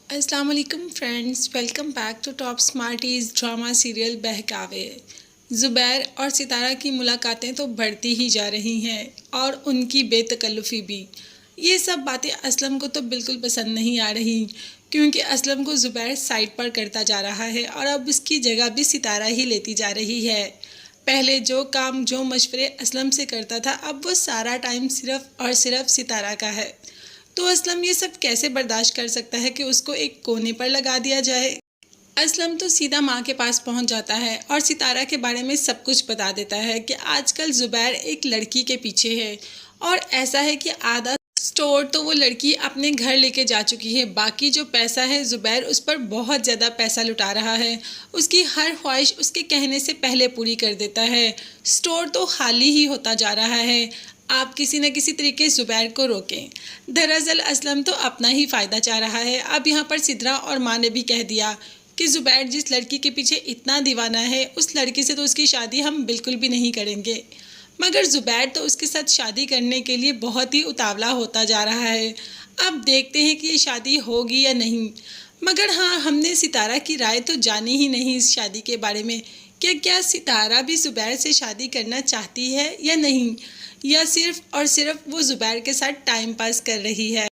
अस्सलाम वालेकुम friends, welcome back to top smarties drama serial Bahkawe. Zubair और सितारा की मुलाकातें तो बढ़ती ही जा रही हैं और उनकी बेतकल्लुफ़ी भी। ये सब बातें असलम को तो बिल्कुल पसंद नहीं आ रही, क्योंकि असलम को ज़ुबैर साइड पर करता जा रहा है और अब उसकी जगह भी सितारा ही लेती जा रही है। पहले जो काम जो मशवरे असलम से करता था, अब वो सारा टाइम सिर्फ़ और सिर्फ सितारा का है। तो असलम ये सब कैसे बर्दाश्त कर सकता है कि उसको एक कोने पर लगा दिया जाए। असलम तो सीधा माँ के पास पहुँच जाता है और सितारा के बारे में सब कुछ बता देता है कि आजकल ज़ुबैर एक लड़की के पीछे है और ऐसा है कि आधा स्टोर तो वो लड़की अपने घर लेके जा चुकी है। बाकी जो पैसा है ज़ुबैर उस पर बहुत ज़्यादा पैसा लुटा रहा है। उसकी हर ख्वाहिश उसके कहने से पहले पूरी कर देता है। स्टोर तो खाली ही होता जा रहा है। आप किसी न किसी तरीके ज़ुबैर को रोकें। दरअसल असलम तो अपना ही फ़ायदा चाह रहा है। अब यहाँ पर सिद्रा और माँ ने भी कह दिया कि ज़ुबैर जिस लड़की के पीछे इतना दीवाना है, उस लड़की से तो उसकी शादी हम बिल्कुल भी नहीं करेंगे। मगर ज़ुबैर तो उसके साथ शादी करने के लिए बहुत ही उतावला होता जा रहा है। अब देखते हैं कि ये शादी होगी या नहीं। मगर हाँ, हमने सितारा की राय तो जानी ही नहीं इस शादी के बारे में कि क्या सितारा भी ज़ुबैर से शादी करना चाहती है या नहीं, या सिर्फ़ और सिर्फ वो ज़ुबैर के साथ टाइम पास कर रही है।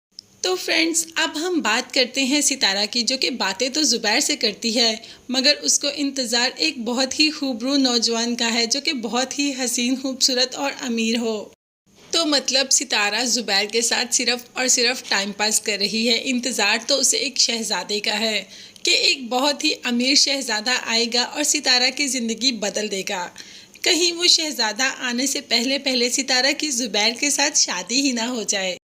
तो फ्रेंड्स, अब हम बात करते हैं सितारा की, जो कि बातें तो ज़ुबैर से करती है, मगर उसको इंतज़ार एक बहुत ही खूबरू नौजवान का है, जो कि बहुत ही हसीन, खूबसूरत और अमीर हो। तो मतलब सितारा ज़ुबैर के साथ सिर्फ और सिर्फ टाइम पास कर रही है। इंतज़ार तो उसे एक शहज़ादे का है कि एक बहुत ही अमीर शहज़ादा आएगा और सितारा की ज़िंदगी बदल देगा। कहीं वो शहज़ादा आने से पहले पहले सितारा की ज़ुबैर के साथ शादी ही ना हो जाए,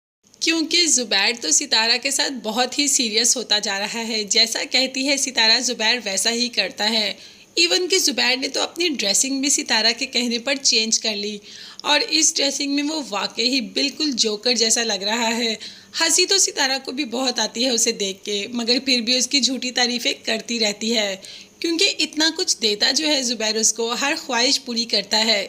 क्योंकि ज़ुबैर तो सितारा के साथ बहुत ही सीरियस होता जा रहा है। जैसा कहती है सितारा, ज़ुबैर वैसा ही करता है। इवन कि ज़ुबैर ने तो अपनी ड्रेसिंग भी सितारा के कहने पर चेंज कर ली और इस ड्रेसिंग में वो वाकई ही बिल्कुल जोकर जैसा लग रहा है। हंसी तो सितारा को भी बहुत आती है उसे देख के, मगर फिर भी उसकी झूठी तारीफ़ें करती रहती है, क्योंकि इतना कुछ देता जो है ज़ुबैर उसको, हर ख्वाहिश पूरी करता है।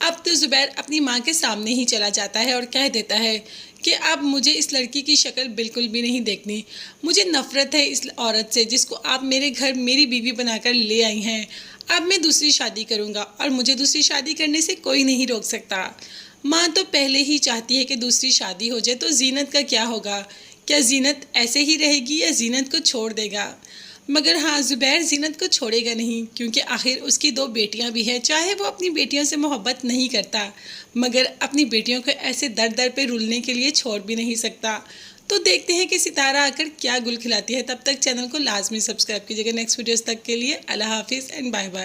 अब तो ज़ुबैर अपनी माँ के सामने ही चला जाता है और कह देता है कि अब मुझे इस लड़की की शक्ल बिल्कुल भी नहीं देखनी। मुझे नफ़रत है इस औरत से जिसको आप मेरे घर मेरी बीवी बनाकर ले आई हैं। अब मैं दूसरी शादी करूँगा और मुझे दूसरी शादी करने से कोई नहीं रोक सकता। माँ तो पहले ही चाहती है कि दूसरी शादी हो जाए, तो जीनत का क्या होगा? क्या जीनत ऐसे ही रहेगी या जीनत को छोड़ देगा? मगर हाँ, ज़ुबैर जीनत को छोड़ेगा नहीं, क्योंकि आखिर उसकी दो बेटियां भी हैं। चाहे वो अपनी बेटियों से मोहब्बत नहीं करता, मगर अपनी बेटियों को ऐसे दर दर पे रुलने के लिए छोड़ भी नहीं सकता। तो देखते हैं कि सितारा आकर क्या गुल खिलाती है। तब तक चैनल को लाजमी सब्सक्राइब कीजिएगा। नेक्स्ट वीडियोस तक के लिए अल्लाह हाफिज़ एंड बाय बाय।